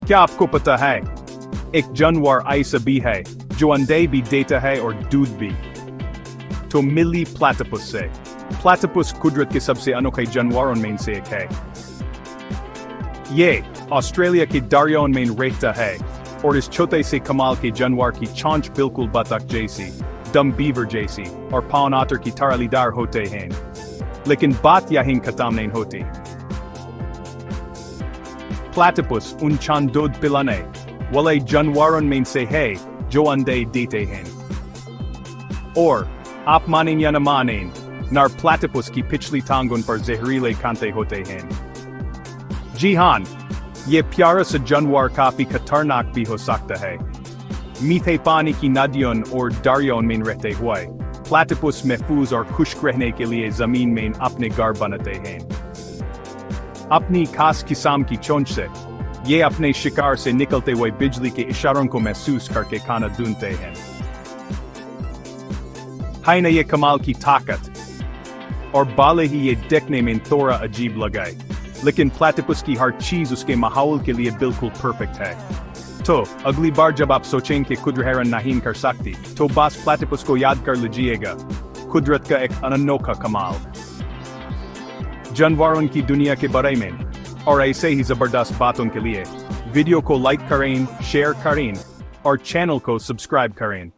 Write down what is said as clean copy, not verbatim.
क्या आपको पता है, एक जानवर ऐसा भी है जो अंडे भी देता है और दूध भी? तो मिली प्लेटिपस से। प्लेटिपस कुदरत के सबसे अनोखे जानवरों में से एक है। ये ऑस्ट्रेलिया के दरियाओं में रहता है और इस छोटे से कमाल के जानवर की चोंच बिल्कुल बतख जैसी, डम बीवर जैसी और पाउन ऑटर की तरह होते हैं। लेकिन बात यहीं खत्म नहीं होती। प्लेटिपस उन चंद दूध पिलाने वाले जानवरों में से है जो अंडे देते हैं। और आप मानें या न मानें, नर प्लेटिपस की पिछली टांगों पर जहरीले कांटे होते हैं। जी हाँ, ये प्यारा सा जानवर काफी खतरनाक भी हो सकता है। मीठे पानी की नदियों और दरियाओं में रहते हुए प्लेटिपस महफूज और खुश्क रहने के लिए जमीन में अपने घर बनाते हैं। अपनी खास किस्म की चोंच से ये अपने शिकार से निकलते हुए बिजली के इशारों को महसूस करके खाना ढूंढते हैं। है न ये कमाल की ताकत? और भले ही ये देखने में थोड़ा अजीब लगे, लेकिन प्लेटिपस की हर चीज उसके माहौल के लिए बिल्कुल परफेक्ट है। तो अगली बार जब आप सोचें कि कुदरत हैरान नहीं कर सकती, तो बस प्लेटिपस को याद कर लीजिएगा, कुदरत का एक अनोखा कमाल। जानवरों की दुनिया के बारे में और ऐसे ही जबरदस्त बातों के लिए वीडियो को लाइक करें, शेयर करें और चैनल को सब्सक्राइब करें।